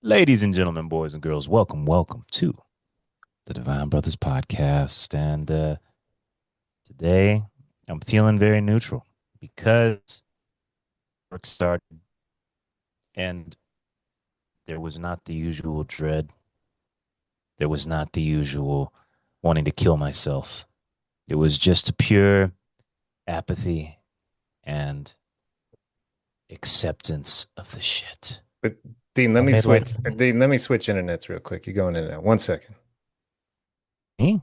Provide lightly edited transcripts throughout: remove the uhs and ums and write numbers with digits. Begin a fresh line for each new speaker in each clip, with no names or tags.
Ladies and gentlemen, boys and girls, welcome to the Divine Brothers podcast. And today I'm feeling very neutral because work started and there was not the usual dread. There was not the usual wanting to kill myself. It was just pure apathy and acceptance of the shit.
But Dean, let
I
me
made like
switch. Dean, let me switch internets real quick. You're going in and out. 1 second.
me.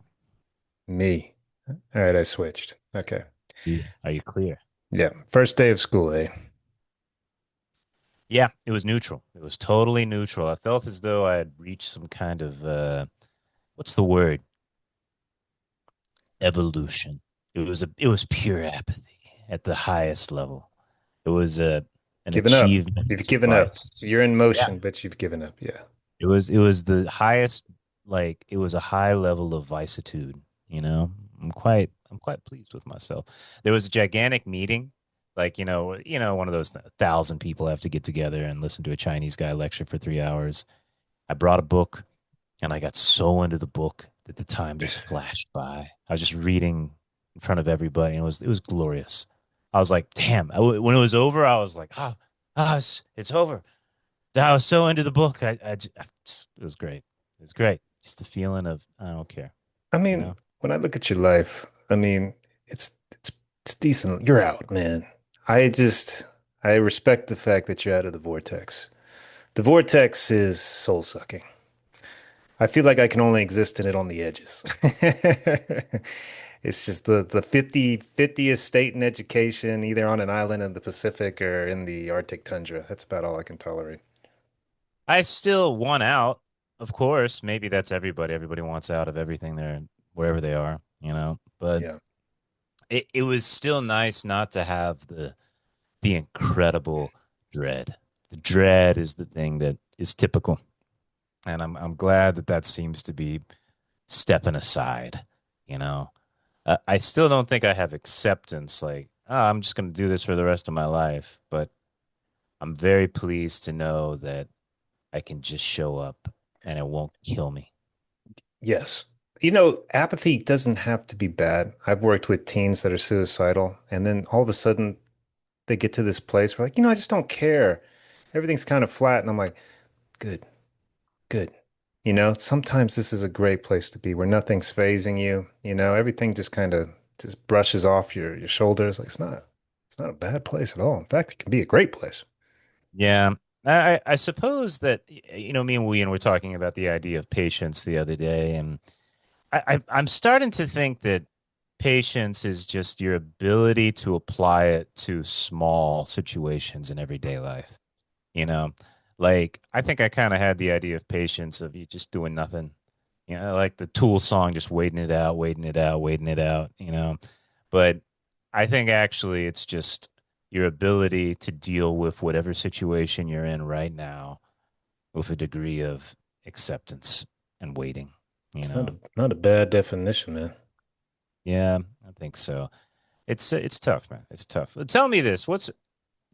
Me. All right, I switched. Okay.
Are you clear?
Yeah. First day of school, eh?
Yeah, it was neutral. It was totally neutral. I felt as though I had reached some kind of what's the word? Evolution. It was pure apathy at the highest level. It was an
Given up.
achievement
You've given up.
device.
You're in
Yeah.
motion, but you've given up. Yeah.
It was the highest, like it was a high level of vicissitude, you know. I'm quite pleased with myself. There was a gigantic meeting, like, one of those 1,000 people have to get together and listen to a Chinese guy lecture for 3 hours. I brought a book and I got so into the book that the time just flashed by. I was just reading in front of everybody, and it was glorious. I was like, damn. When it was over, I was like, it's over. I was so into the book. It was great. It was great. Just the feeling of I don't care,
I
you
mean,
know.
when I look at your life, I mean, it's decent. You're out, man. I just I respect the fact that you're out of the vortex. The vortex is soul sucking. I feel like I can only exist in it on the edges. It's just the 50th state in education, either on an island in the Pacific or in the Arctic tundra. That's about all I can tolerate.
I still want out, of course. Maybe that's everybody. Everybody wants out of everything there, wherever they are, you know. But
Yeah.
it was still nice not to have the incredible dread. The dread is the thing that is typical, and I'm glad that that seems to be stepping aside. You know, I still don't think I have acceptance. Like, I'm just going to do this for the rest of my life. But I'm very pleased to know that I can just show up and it won't kill me.
Yes. Apathy doesn't have to be bad. I've worked with teens that are suicidal, and then all of a sudden they get to this place where like, I just don't care. Everything's kind of flat, and I'm like, good, good. Sometimes this is a great place to be where nothing's phasing you. Everything just kind of just brushes off your shoulders. Like it's not a bad place at all. In fact, it can be a great place.
Yeah. I suppose that, me and William were talking about the idea of patience the other day, and I'm starting to think that patience is just your ability to apply it to small situations in everyday life. You know, like I think I kind of had the idea of patience of you just doing nothing. Like the Tool song, just waiting it out, waiting it out, waiting it out, But I think actually it's just your ability to deal with whatever situation you're in right now with a degree of acceptance and waiting, you
It's not
know?
a bad definition, man.
Yeah, I think so. It's tough, man. It's tough. Tell me this.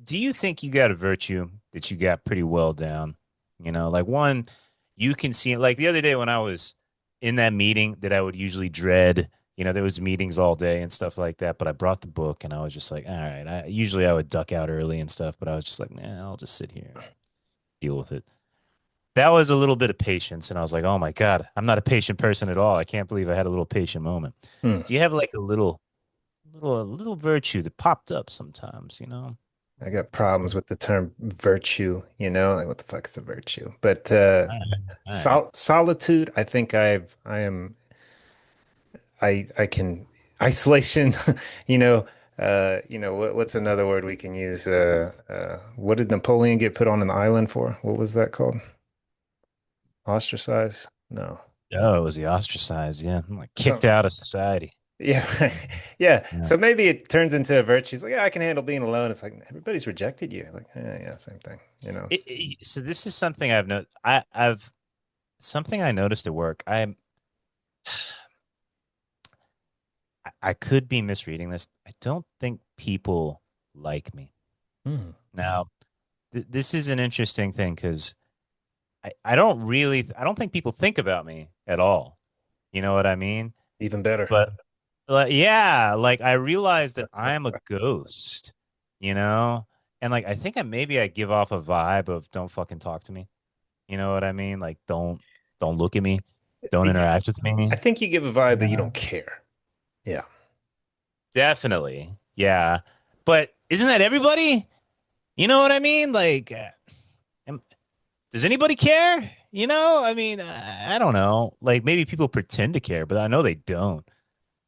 Do you think you got a virtue that you got pretty well down? Like one you can see like the other day when I was in that meeting that I would usually dread, there was meetings all day and stuff like that, but I brought the book and I was just like, all right, usually I would duck out early and stuff, but I was just like, man, I'll just sit here and deal with it. That was a little bit of patience and I was like, oh my God, I'm not a patient person at all. I can't believe I had a little patient moment.
Hmm.
Do you have like a little virtue that popped up sometimes,
I got
So,
problems with the term virtue, like what the fuck is a virtue? But
all right, all right.
solitude, I think I can isolation, you know, what's another word we can use? What did Napoleon get put on an island for? What was that called? Ostracized? No.
Oh, it was the ostracized. Yeah, I'm like kicked
So
out of society.
yeah, yeah.
Yeah.
So maybe it turns into a virtue. It's like, yeah, I can handle being alone. It's like everybody's rejected you. Like, yeah, same thing.
So this is something I've no, I've something I noticed at work. I could be misreading this. I don't think people like me
Hmm.
now. This is an interesting thing because I don't really, I don't think people think about me at all. You know what I mean?
Even better.
But yeah, like I realized that I am a ghost, you know? And like I think maybe I give off a vibe of don't fucking talk to me. You know what I mean? Like don't look at me. Don't
You-
interact with
I
me.
think you give a vibe that you don't
Yeah.
care. Yeah.
Definitely. Yeah. But isn't that everybody? You know what I mean? Like am- does anybody care? You know? I mean, I don't know. Like maybe people pretend to care, but I know they don't,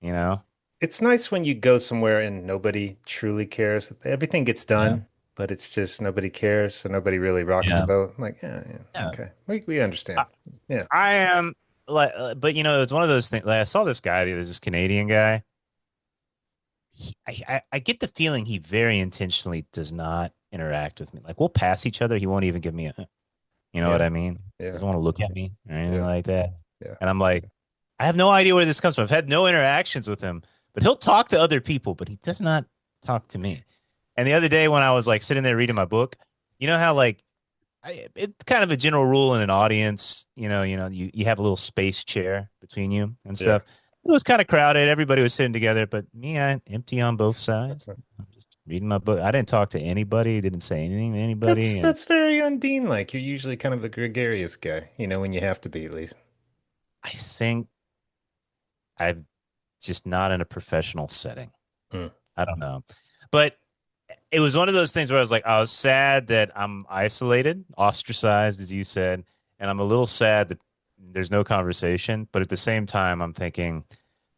you know?
It's nice when you go somewhere and nobody truly cares. Everything gets
Yeah.
done, but it's just nobody cares, so nobody really rocks the
Yeah.
boat. I'm like, yeah, yeah,
Yeah.
okay. We understand. Yeah.
I am like, but you know, it's one of those things. Like, I saw this guy, this Canadian guy. I get the feeling he very intentionally does not interact with me. Like we'll pass each other. He won't even give me a, you know what
Yeah.
I mean?
Yeah.
Doesn't want to look at me or anything
Yeah.
like that.
Yeah.
And I'm like, I have no idea where this comes from. I've had no interactions with him, but he'll talk to other people, but he does not talk to me. And the other day when I was like sitting there reading my book, you know how like it's kind of a general rule in an audience. You have a little space chair between you and
Yeah.
stuff. It was kind of crowded. Everybody was sitting together, but me, I empty on both sides. I'm just reading my book. I didn't talk to anybody. Didn't say anything to
That's
anybody, and
that's very Undine like. You're usually kind of a gregarious guy, when you have to be at least.
I think I'm just not in a professional setting.
Mm.
I don't know, but it was one of those things where I was like, I was sad that I'm isolated, ostracized, as you said, and I'm a little sad that there's no conversation. But at the same time, I'm thinking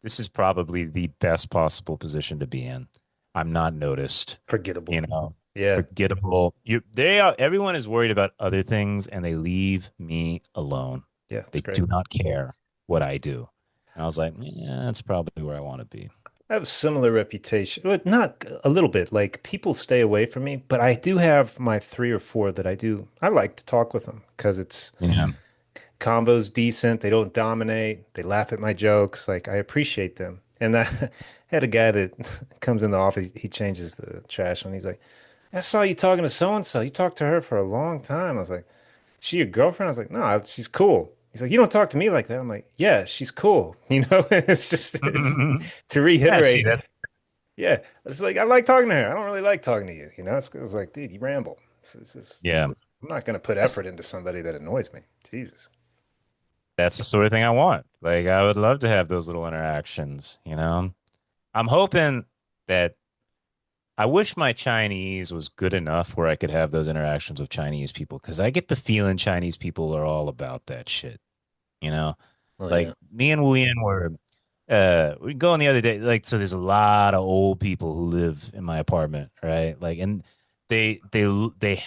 this is probably the best possible position to be in. I'm not noticed,
Forgettable.
you know,
Yeah.
forgettable. They are. Everyone is worried about other things, and they leave me alone.
Yeah, it's
They
great.
do not care what I do. And I was like, yeah, that's probably where I want to be.
I have a similar reputation, but not a little bit. Like people stay away from me, but I do have my three or four that I do. I like to talk with them because it's
Yeah.
convo's decent. They don't dominate. They laugh at my jokes. Like I appreciate them. And I had a guy that comes in the office. He changes the trash and he's like, "I saw you talking to so and so. You talked to her for a long time." I was like, "She your girlfriend?" I was like, "No, she's cool." He's like, "You don't talk to me like that." I'm like, "Yeah, she's cool." It's just to
Yeah, see,
reiterate.
that's
Yeah, it's like I like talking to her. I don't really like talking to you. It's like, dude, you ramble. It's just,
yeah.
I'm not gonna put
That's
effort into somebody that annoys me. Jesus.
that's the sort of thing I want. Like I would love to have those little interactions, you know. I'm hoping that I wish my Chinese was good enough where I could have those interactions with Chinese people because I get the feeling Chinese people are all about that shit, you know.
Oh
Like
yeah,
me and Wuyen were we going the other day, like so there's a lot of old people who live in my apartment, right? Like and they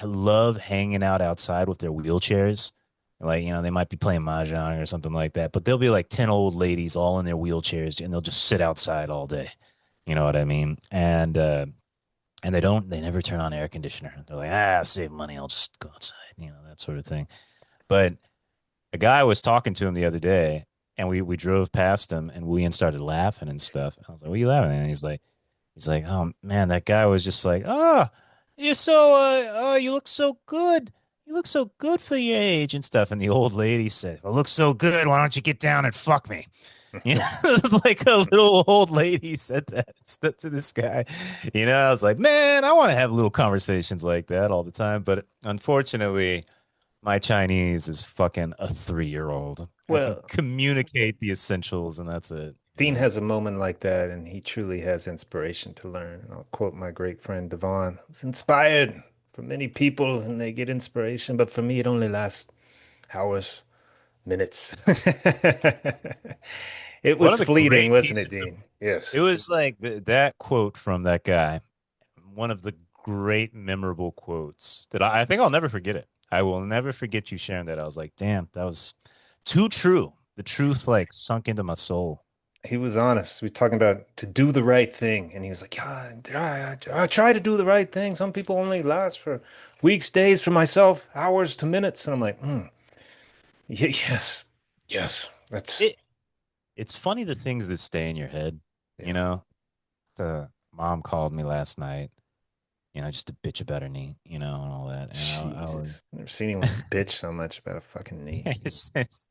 love hanging out outside with their wheelchairs. Like, they might be playing mahjong or something like that, but there'll be like 10 old ladies all in their wheelchairs and they'll just sit outside all day. You know what I mean? And they never turn on air conditioner. They're like, save money, I'll just go outside, that sort of thing. But a guy was talking to him the other day, and we drove past him, and we started laughing and stuff. I was like, "What are you laughing at?" And he's like, "Oh man, that guy was just like, you're so, you look so good. You look so good for your age and stuff." And the old lady said, "If I look so good, why don't you get down and fuck me?" You know, like a little old lady said that to this guy. I was like, man, I want to have little conversations like that all the time. But unfortunately, my Chinese is fucking a 3-year-old. I can
Well,
communicate the essentials, and that's it.
Dean has a moment like that, and he truly has inspiration to learn. And I'll quote my great friend Devon: "It's inspired for many people, and they get inspiration, but for me, it only lasts hours, minutes." It
One
was
of the
fleeting,
great
wasn't it,
pieces of
Dean? Yes.
it was like that quote from that guy. One of the great memorable quotes that I think I'll never forget it. I will never forget you sharing that. I was like, damn, that was too true. The truth like sunk into my soul.
He was honest. We were talking about to do the right thing, and he was like, "Yeah, I try to do the right thing. Some people only last for weeks, days. For myself, hours to minutes." And I'm like, yes, yes, that's
It it's funny the things that stay in your head, you
yeah.
know. The mom called me last night just to bitch about her knee, and all that. And I was,
Jesus. Never seen anyone bitch so much about a fucking knee.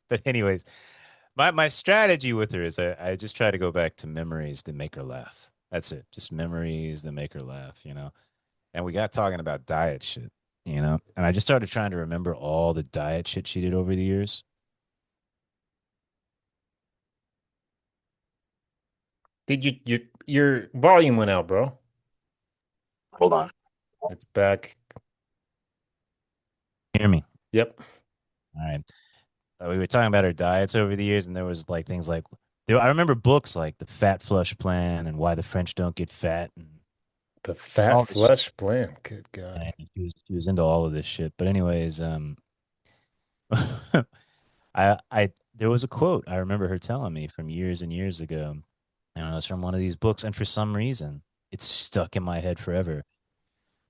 but anyways, my strategy with her is I just try to go back to memories that make her laugh. That's it. Just memories that make her laugh. And we got talking about diet shit. And I just started trying to remember all the diet shit she did over the years.
Did your volume went out, bro?
Hold on.
It's back.
Hear me.
Yep.
All right. We were talking about her diets over the years, and there was like things like I remember books like the Fat Flush Plan and Why the French Don't Get Fat and
The fat
all this shit.
flush blend. Good God.
And she was into all of this shit. But anyways, I there was a quote I remember her telling me from years and years ago, and it was from one of these books, and for some reason, it's stuck in my head forever.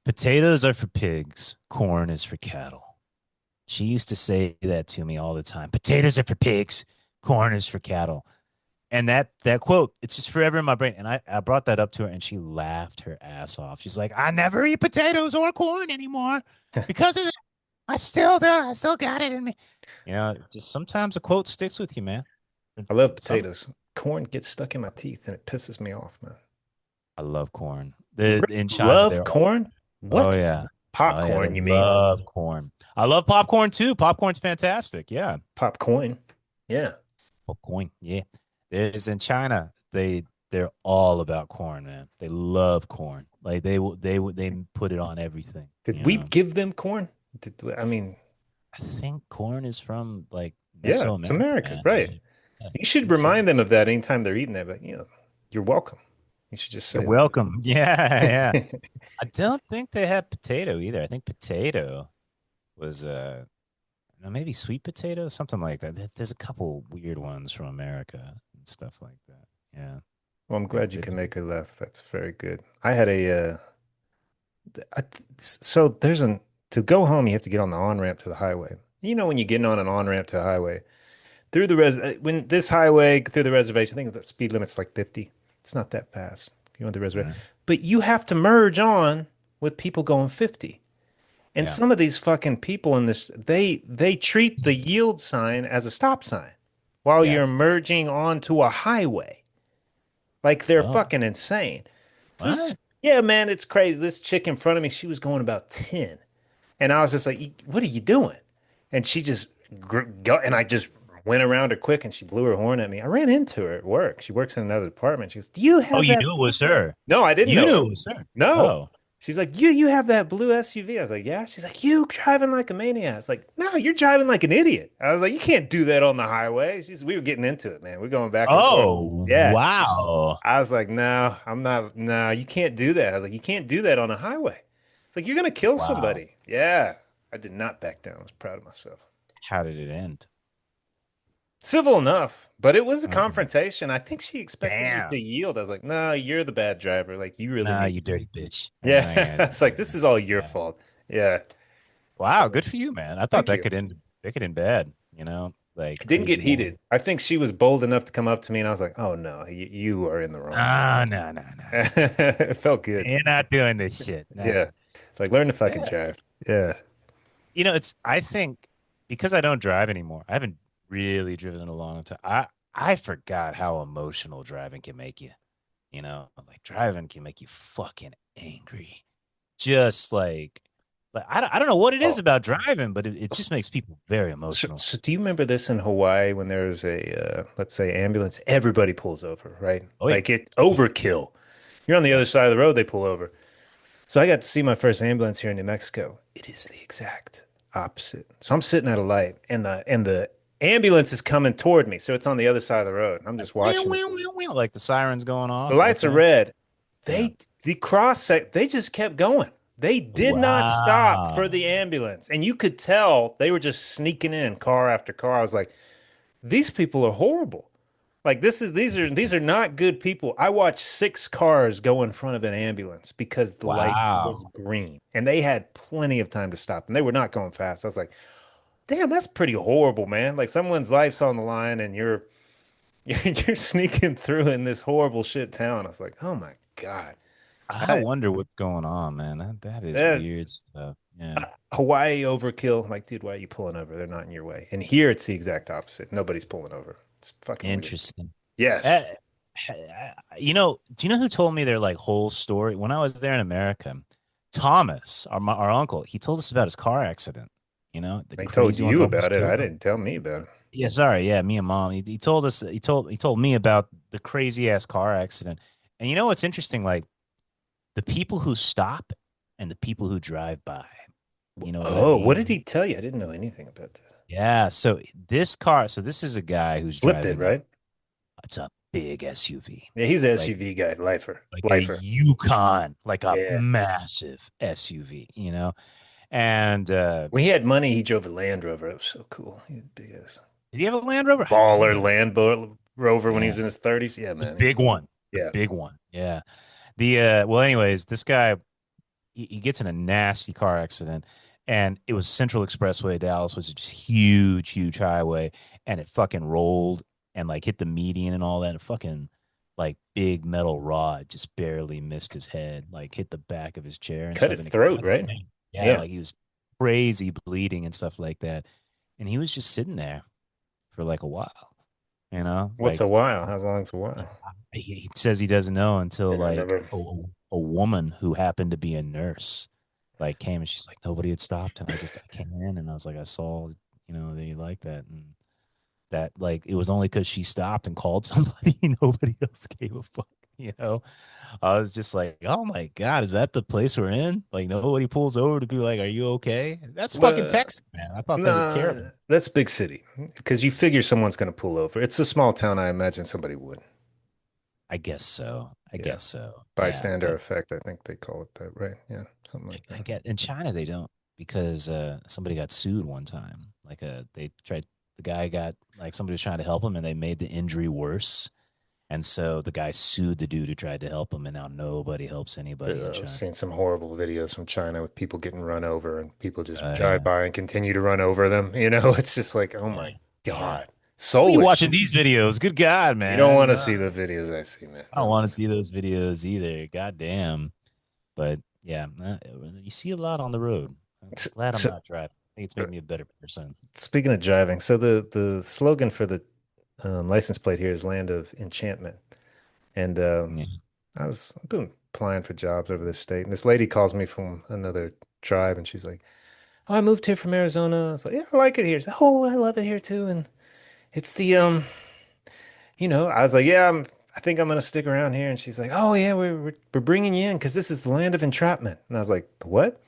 Potatoes are for pigs, corn is for cattle. She used to say that to me all the time. Potatoes are for pigs, corn is for cattle. And that quote, it's just forever in my brain. And I brought that up to her and she laughed her ass off. She's like, I never eat potatoes or corn anymore because of that. I still do. I still got it in me. Just sometimes a quote sticks with you, man.
I love
Some
potatoes. Corn gets stuck in my teeth and it pisses me off, man.
I love corn.
You
In
really
China,
love
they're
corn?
oh
What?
yeah. Oh yeah, they
Popcorn, you mean?
love corn. I love popcorn too. Popcorn's fantastic. Yeah.
Popcorn. Yeah.
Popcorn. Yeah. There's in China, they're all about corn, man. They love corn. Like they put it on everything,
Did
you
we
know.
give them corn? I mean,
I think corn is from like
yeah, it's
Mesoamerica,
America,
man.
right?
Yeah, I
You should
think so.
remind them of that anytime they're eating that, but you're welcome. You should just
You're
say
welcome. Yeah, yeah.
that.
I don't think they had potato either. I think potato was maybe sweet potato, something like that. There's a couple weird ones from America and stuff like that. Yeah.
Well, I'm
They're,
glad you
they're
can make her laugh. That's very good. I had so there's to go home, you have to get on the on-ramp to the highway. When you're getting on an on-ramp to a highway, when this highway through the reservation, I think the speed limit's like 50. It's not that fast. You want the reservation,
yeah.
but you have to merge on with people going 50. And
Yeah.
some of these fucking people in this, they treat the yield sign as a stop sign while
Yeah.
you're merging onto a highway. Like they're
Oh,
fucking insane. So
what?
yeah, man, it's crazy. This chick in front of me, she was going about 10. And I was just like, what are you doing? And she just and I just went around her quick and she blew her horn at me. I ran into her at work. She works in another department. She goes, do you
Oh,
have
you
that?
knew it was her.
No, I didn't
You
know
knew
her.
it was her.
No.
Oh,
She's like, you have that blue SUV. I was like, yeah. She's like, you driving like a maniac. I was like, no, you're driving like an idiot. I was like, you can't do that on the highway. We were getting into it, man. We're going back and forth.
oh,
Yeah.
wow.
I was like, no, I'm not. No, you can't do that. I was like, you can't do that on a highway. It's like, you're going to kill
Wow.
somebody. Yeah. I did not back down. I was proud of myself.
How did it end?
Civil enough, but it was a
Okay.
confrontation. I think she expected me to
Damn.
yield. I was like, no, you're the bad driver. Like, you really
Nah,
need.
you dirty bitch. I'm not
Yeah.
gonna do
It's like, this
that.
is all your
Yeah.
fault. Yeah.
Wow, good for you, man. I thought
Thank
that
you.
could end bad. Like
It didn't get
crazy
heated.
woman.
I think she was bold enough to come up to me, and I was like, oh no, you are in the wrong.
No, no, no, no, no.
It felt good.
You're not doing this shit.
Yeah.
Nah.
Like, learn to fucking
Yeah.
drive. Yeah.
I think because I don't drive anymore, I haven't really driven in a long time. I forgot how emotional driving can make you. Like driving can make you fucking angry. Just like I don't know what it is
Oh,
about driving, but it just makes people very emotional.
so do you remember this in Hawaii when there's let's say, ambulance? Everybody pulls over, right?
Oh yeah.
Like it's overkill. You're on the
Yeah.
other side of the road, they pull over. So I got to see my first ambulance here in New Mexico. It is the exact opposite. So I'm sitting at a light, and the ambulance is coming toward me. So it's on the other side of the road. I'm
Like,
just watching it.
like the sirens going
The
off, that
lights are
thing.
red.
Yeah.
The cross sec, they just kept going. They did not stop for
Wow.
the ambulance. And you could tell they were just sneaking in car after car. I was like, these people are horrible. Like these are not good people. I watched 6 cars go in front of an ambulance because the light was
Wow.
green. And they had plenty of time to stop. And they were not going fast. I was like, damn, that's pretty horrible, man. Like someone's life's on the line and you're sneaking through in this horrible shit town. I was like, oh my God.
I wonder what's going on, man. That is
Uh,
weird stuff. Yeah.
Hawaii overkill. Like, dude, why are you pulling over? They're not in your way. And here it's the exact opposite. Nobody's pulling over. It's fucking weird.
Interesting.
Yes.
Uh, do you know who told me their like whole story when I was there in America? Thomas, our uncle, he told us about his car accident. The
They told
crazy one
you
that almost
about it. I
killed him.
didn't tell me about it.
Yeah, sorry. Yeah, me and mom. He told us. He told me about the crazy ass car accident. And you know what's interesting? Like the people who stop and the people who drive by. You know what I
Oh, what did
mean?
he tell you? I didn't know anything about this.
Yeah. So this car. So this is a guy who's
Flipped it,
driving a.
right?
It's a big SUV,
Yeah, he's an
like
SUV guy, lifer,
like a
lifer.
Yukon, like a
Yeah.
massive SUV. And
When he had money, he drove a Land Rover. It was so cool. He had big ass
did he have a Land Rover? I think
baller
he had.
Rover when he
Yeah,
was in his 30s. Yeah,
the
man.
big one, the
Yeah.
big one. Yeah. Well, anyways, this guy he gets in a nasty car accident, and it was Central Expressway, Dallas, was just huge, huge highway, and it fucking rolled and like hit the median and all that. And fucking like big metal rod just barely missed his head, like hit the back of his chair and
Cut
stuff,
his
and it
throat,
cut
right?
him. Yeah,
Yeah.
like he was crazy bleeding and stuff like that, and he was just sitting there for like a while,
What's
like
a while? How long's a while?
he says he doesn't know until
I don't
like
remember.
a woman who happened to be a nurse like came and she's like nobody had stopped and I came in and I was like I saw that you like that and that like it was only because she stopped and called somebody. Nobody else gave a fuck. you know I was just like, oh my god, is that the place we're in? Like nobody pulls over to be like, are you okay? That's fucking
Well,
Texas, man. I thought they would care about
nah,
it.
that's big city because you figure someone's going to pull over. It's a small town. I imagine somebody would.
I guess so. I
Yeah.
guess so. Yeah,
Bystander
but
effect. I think they call it that, right? Yeah. Something like
I
that.
get in China they don't because somebody got sued one time. Like they tried the guy got like somebody was trying to help him and they made the injury worse. And so the guy sued the dude who tried to help him and now nobody helps anybody in
I've
China.
seen some horrible videos from China with people getting run over and people just drive
Yeah.
by and continue to run over them. It's just like, oh
Yeah.
my
Yeah.
God.
Why are you
Soulish.
watching these videos? Good God,
You don't
man.
want to see the videos I see, man.
I don't
No,
want to see those videos either. God damn. But yeah, you see a lot on the road. I'm
So,
glad I'm
so,
not driving. I think it's made me a better person.
speaking of driving, so the slogan for the license plate here is Land of Enchantment. And
Yeah.
I've been applying for jobs over this state, and this lady calls me from another tribe, and she's like, "Oh, I moved here from Arizona." I was like, "Yeah, I like it here." She's like, "Oh, I love it here too." And it's I was like, "Yeah, I think I'm gonna stick around here." And she's like, "Oh yeah, we're bringing you in because this is the land of entrapment." And I was like, "What?"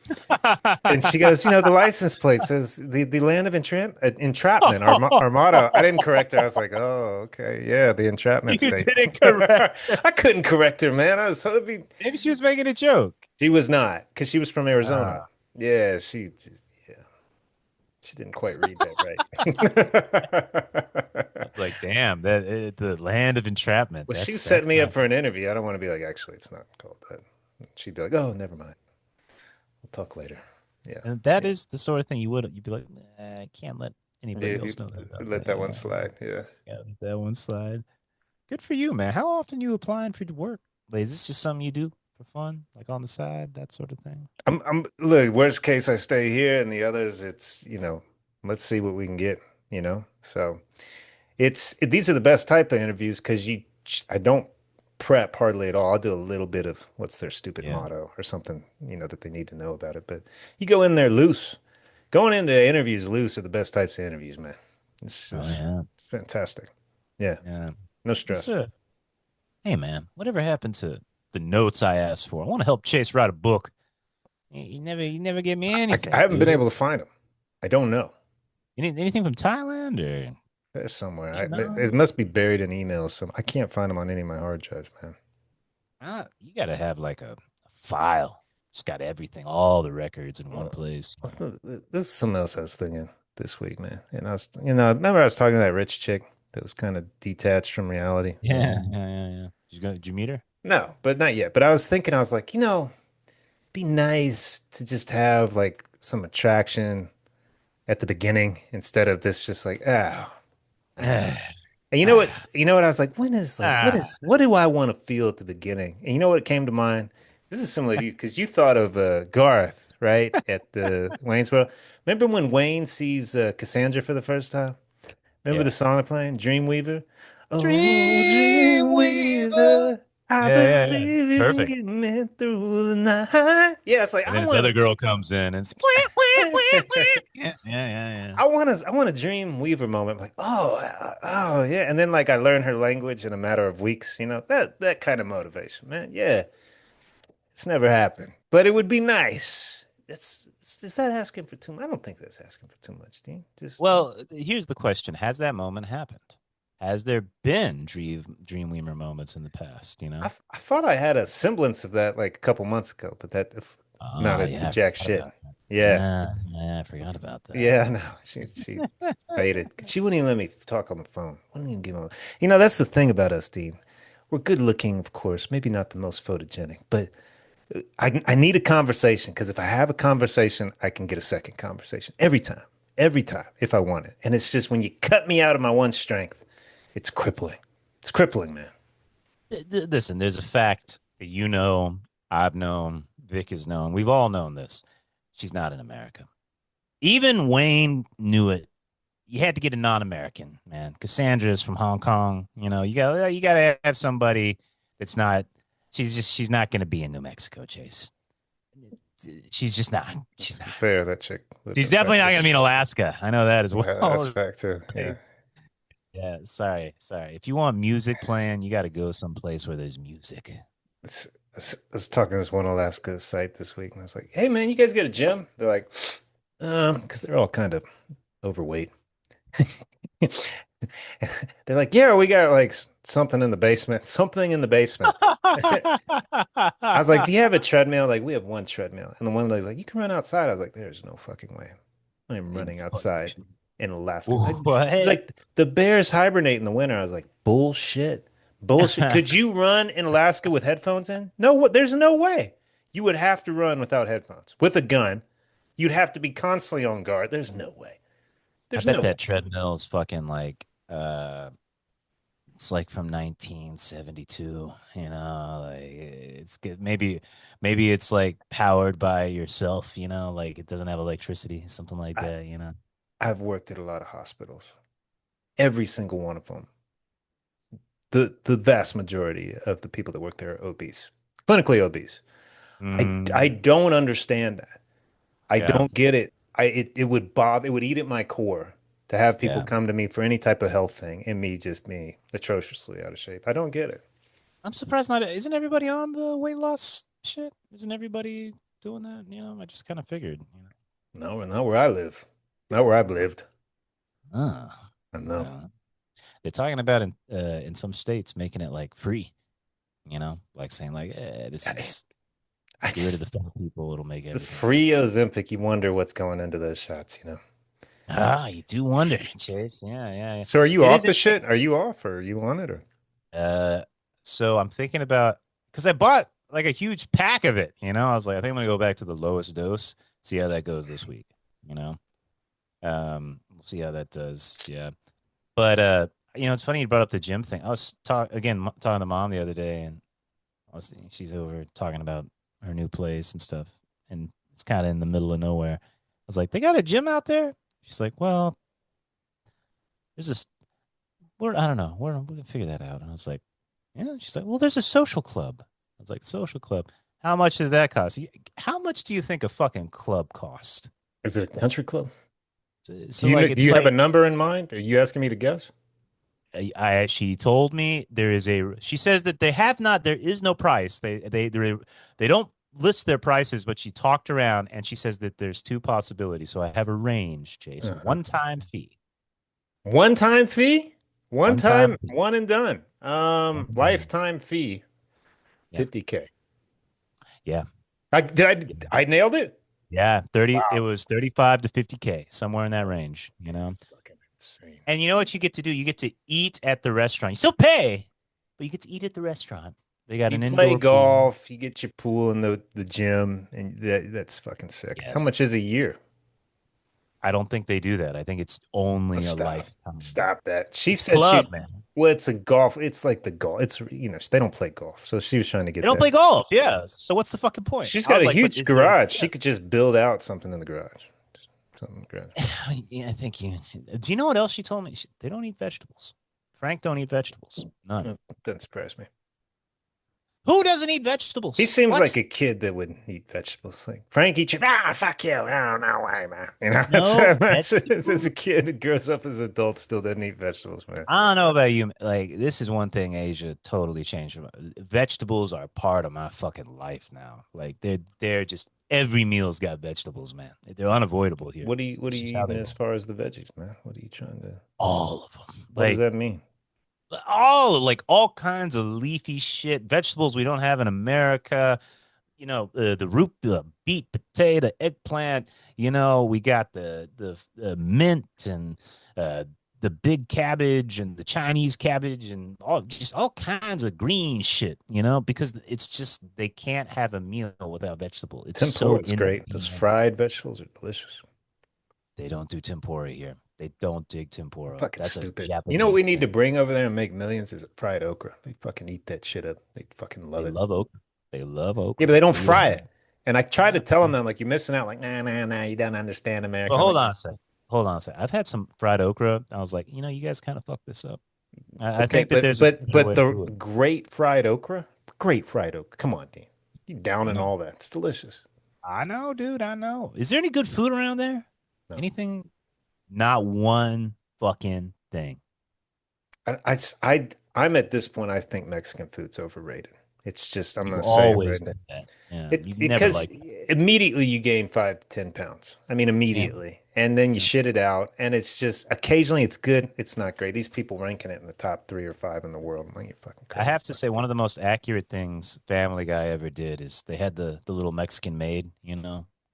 And she goes, "The license plate says the land of entrapment, our motto." I didn't correct her. I was like, "Oh, okay, yeah, the entrapment
You
state."
didn't correct her.
I couldn't correct her, man. I was so it'd be
Maybe she was making a joke.
She was not, because she was from Arizona.
Uh,
Yeah, yeah, she didn't quite read that
I
right.
was like, damn, that the land of entrapment.
Well, she
That's
set
that's
me up
not
for an
good.
interview. I don't want to be like, actually, it's not called that. She'd be like, oh, never mind. We'll talk later. Yeah.
And that
Yeah.
is the sort of thing you'd be like, nah, I can't let
Yeah,
anybody else know that about
let
that.
that one
Yeah,
slide. Yeah.
let that one slide. Good for you, man. How often you applying for work? Like, is this just something you do for fun, like on the side, that sort of thing?
Look, worst case, I stay here, and the others, it's, let's see what we can get, So these are the best type of interviews because I don't prep hardly at all. I'll do a little bit of what's their stupid
Yeah.
motto or something, that they need to know about it. But you go in there loose. Going into interviews loose are the best types of interviews, man. It's
Oh
just
yeah.
fantastic. Yeah,
Yeah.
no
It's
stress.
hey man, whatever happened to the notes I asked for? I want to help Chase write a book. You never gave me
I
anything,
haven't been able
dude.
to find them. I don't know.
Anything from Thailand or
They're somewhere. It
Vietnam?
must be buried in emails. I can't find them on any of my hard drives, man.
You got to have like a file. Just got everything, all the records in one
Well,
place.
this is something else I was thinking this week, man. And remember I was talking to that rich chick that was kind of detached from reality for a
Yeah,
minute.
yeah, yeah, yeah. Did you meet her?
No, but not yet. But I was thinking, I was like, be nice to just have like some attraction at the beginning instead of this just like, oh. And you know what?
Ah,
You know what? I was like, when is like,
ah.
what do I want to feel at the beginning? And you know what came to mind? This is similar to you because you thought of Garth, right, at the Wayne's World. Remember when Wayne sees Cassandra for the first time? Remember the
Yeah.
song they're playing, Dreamweaver? Oh,
Dreamweaver.
Dreamweaver, I
Yeah, yeah, yeah.
believe you can
Perfect.
get me through the night. Yeah, it's like
And then this other girl comes in and it's yeah, yeah, yeah,
I want a Dreamweaver moment. Like, oh, yeah. And then like I learn her language in a matter of weeks. That kind of motivation, man. Yeah, it's never happened, but it would be nice. Is that asking for too much? I don't think that's asking for too much, Dean. Just
Well, here's the question. Has that moment happened? Has there been Dreamweaver moments in the past, you know?
I thought I had a semblance of that like a couple months ago, but that
Oh,
amounted to
yeah, I
jack
forgot
shit.
about that.
Yeah.
Yeah, I forgot about that.
Yeah, no, she faded. She wouldn't even let me talk on the phone. Wouldn't even give me. That's the thing about us, Dean. We're good looking, of course, maybe not the most photogenic, but I need a conversation because if I have a conversation, I can get a second conversation every time if I want it. And it's just when you cut me out of my one strength, it's crippling. It's crippling, man.
Listen, there's a fact that you know, I've known, Vic has known, we've all known this. She's not in America. Even Wayne knew it. You had to get a non-American, man. Cassandra's from Hong Kong. You gotta have somebody that's not. She's not going to be in New Mexico, Chase. She's just not.
To
She's not.
be fair, that chick lived
She's
in
definitely not going to be
Texas.
in Alaska. I know that as
Yeah, that's
well.
fact too. Yeah.
Like, yeah, sorry. If you want music playing, you got to go someplace where there's music.
I was talking to this one Alaska site this week, and I was like, "Hey, man, you guys got a gym?" They're like, because they're all kind of overweight. They're like, "Yeah, we got like something in the basement, something in the basement." I was like, "Do you have a treadmill?" Like, we have one treadmill, and the one guy's like, "You can run outside." I was like, "There's no fucking way. I'm
In
running outside
fucking
in Alaska." She's
what?
like, "The bears hibernate in the winter." I was like, "Bullshit, bullshit." Could you run in Alaska with headphones in? No, what? There's no way. You would have to run without headphones with a gun. You'd have to be constantly on guard. There's no way.
I
There's
bet
no way.
that treadmill is fucking like it's like from 1972, like it's good. Maybe it's like powered by yourself, like it doesn't have electricity, something like
I,
that.
I've worked at a lot of hospitals. Every single one of them. The vast majority of the people that work there are obese, clinically obese. I
Mm,
don't understand that. I
yeah,
don't get it. It would bother, it would eat at my core to have people
yeah.
come to me for any type of health thing and me just me atrociously out of shape. I don't get it.
I'm surprised not. Isn't everybody on the weight loss shit? Isn't everybody doing that? I just kind of figured.
No, not where I live. Not where I've lived.
Oh,
I know.
yeah. They're talking about in some states making it like free. Like saying like, this
I,
is
I
get rid of the
just,
fat people. It'll make
the
everything free.
free Ozempic, you wonder what's going into those shots.
Ah, you do wonder, Chase. Yeah, yeah, yeah.
So are you
It
off
is
the
interesting.
shit? Are you off or are you on it or?
Uh, so I'm thinking about because I bought like a huge pack of it. I was like, I think I'm gonna go back to the lowest dose, see how that goes this week. You know, we'll see how that does. Yeah, but it's funny you brought up the gym thing. I was talking to mom the other day, and she's over talking about her new place and stuff, and it's kind of in the middle of nowhere. I was like, they got a gym out there. She's like, well, there's this. I don't know. We're gonna figure that out. And I was like, yeah. She's like, well, there's a social club. I was like, social club. How much does that cost? How much do you think a fucking club cost?
Is it a country club?
So like,
Do
it's
you have a
like
number in mind? Are you asking me to guess?
she told me she says that there is no price. They don't list their prices, but she talked around and she says that there's two possibilities. So I have a range, Chase.
Uh-huh.
One time fee.
One-time fee? One
One time
time,
fee.
one and done.
One time.
Lifetime fee,
Yeah.
50K.
Yeah.
I nailed it?
Yeah, 30 it
Wow.
was 35 to 50K, somewhere in that range.
Fucking insane.
And you know what you get to do? You get to eat at the restaurant. You still pay, but you get to eat at the restaurant. They got
You
an
play
indoor pool.
golf, you get your pool in the gym, and that's fucking sick. How
Yes.
much is a year?
I don't think they do that. I think it's only a
Stop.
lifetime.
Stop that. She
It's
said she
club, man.
Well, it's a golf. It's like the golf. It's they don't play golf, so she was trying to
They
get
don't
that.
play golf. Yeah. So what's the fucking point?
She's
I
got
was
a
like, but
huge
is there?
garage.
Yeah.
She could just build out something in the garage. Something in the garage.
Yeah, I think you. Do you know what else she told me? They don't eat vegetables. Frank don't eat vegetables. None.
That doesn't surprise me.
Who doesn't eat
He
vegetables?
seems like
What?
a kid that would eat vegetables. Like Frankie, fuck you. I don't know why, man.
No
That's as
vegetables.
a kid who grows up as an adult still doesn't eat vegetables, man.
I don't know about you. Like, this is one thing Asia totally changed. Vegetables are part of my fucking life now. Like, they're just every meal's got vegetables, man. They're unavoidable here.
What are
It's
you
just how
eating
they
as
roll.
far as the veggies, man? What are you trying to?
All of them.
What does
Like,
that mean?
all kinds of leafy shit, vegetables we don't have in America. The root, the beet, potato, eggplant. We got the mint and uh, the big cabbage and the Chinese cabbage and all kinds of green shit. Because it's just they can't have a meal without vegetable. It's
Tempura
so
is
in the
great. Those
DNA.
fried vegetables are delicious.
They don't do tempura here. They don't dig tempura.
Fucking
That's a
stupid. You know what we
Japanese
need to
thing.
bring over there and make millions is fried okra. They fucking eat that shit up. They fucking love
They
it.
love okra. They love
Yeah, but
okra.
they don't
They eat a
fry
whole.
it. And I tried to tell them that, like, you're missing out. Like, nah, you don't understand
Well,
America. I'm
hold
like,
on a sec. Hold on a sec. I've had some fried okra. I was like, you guys kind of fucked this up. I
okay,
think that
but
there's a
but
better
but
way to
the
do it.
great fried okra. Come on, Dean. You down
I
in
know.
all that. It's delicious.
I know, dude. I know. Is there any good food around there?
No.
Anything? Not one fucking thing.
I'm at this point, I think Mexican food's overrated. It's just, I'm
You've
gonna say it
always
right now.
said that. Yeah.
It
You've never
because
liked that.
immediately you gain 5 to 10 pounds. I mean,
Yeah.
immediately, and then you
Yeah.
shit it out, and it's just occasionally it's good. It's not great. These people ranking it in the top 3 or 5 in the world. I'm like, you're fucking
I
crazy.
have to say, one of the most accurate things Family Guy ever did is they had the little Mexican maid,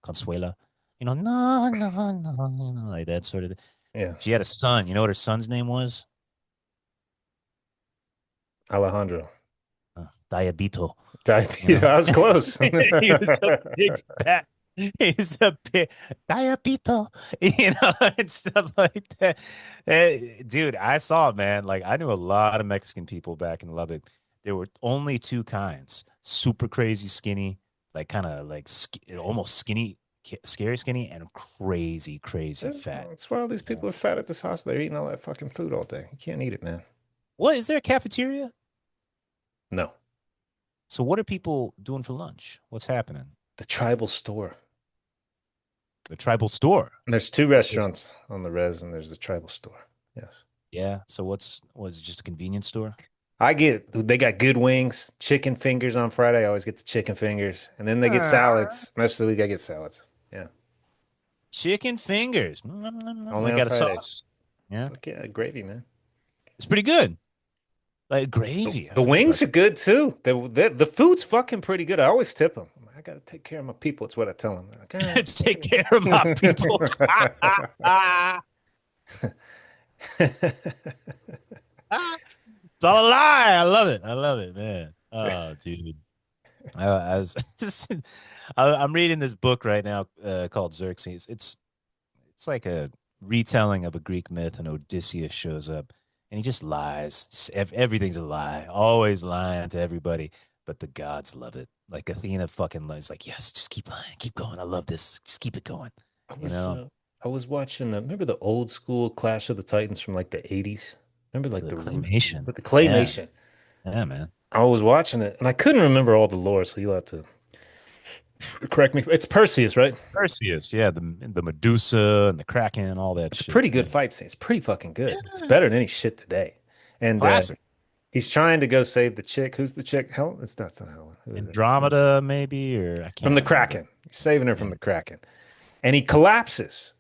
Consuela, no, no, no, like that sort of thing.
Yeah,
She had a son. You know what her son's name was?
Alejandro.
Diabito. You
Diabetes.
know,
I was close.
he was a big fat. He's a big diabito, and stuff like that. Dude, I saw it, man. Like I knew a lot of Mexican people back in Lubbock. There were only two kinds: super crazy skinny, like kind of like almost skinny, scary skinny, and crazy crazy fat.
That's why all these
Yeah.
people are fat at this hospital. They're eating all that fucking food all day. You can't eat it, man.
What is there a cafeteria?
No,
So what are people doing for lunch? What's happening?
the tribal store.
The tribal store.
There's two
Is
restaurants on the res, and there's the tribal store. Yes.
Yeah. So was it just a convenience store?
They got good wings, chicken fingers on Friday. I always get the chicken fingers. And then they get
Ah.
salads. Most of the week I get salads. Yeah.
Chicken fingers.
Only
Like
on
got a
Fridays.
sauce. Yeah.
Look at gravy, man.
It's pretty good. Like
The,
gravy.
the
I've never
wings
had
are good too. The food's fucking pretty good. I always tip them. I gotta take care of my people. It's what I tell them. Like,
take care of my people. It's all a lie. I love it. I love it, man. Oh, dude. I was I'm reading this book right now called Xerxes. It's like a retelling of a Greek myth, and Odysseus shows up and he just lies. Everything's a lie, always lying to everybody, but the gods love it. Like Athena fucking lies, like, yes, just keep lying, keep going. I love this. Just keep it going.
I
You
was
know,
uh, I was watching remember the old school Clash of the Titans from like the 80s? Remember like
the
the
claymation.
with the
Yeah.
claymation.
Yeah, man.
I was watching it and I couldn't remember all the lore, so you'll have to correct me. It's Perseus, right?
Perseus, yeah, the Medusa and the Kraken, all that
It's a
shit.
pretty good
Yeah.
fight scene. It's pretty fucking good. It's
Yeah.
better than any shit today. And
Classic.
he's trying to go save the chick. Who's the chick? Helen? It's not Helen. Who is it?
Andromeda, maybe, or I
From
can't
the
remember.
Kraken. He's saving her
Yeah.
from the Kraken. And he collapses.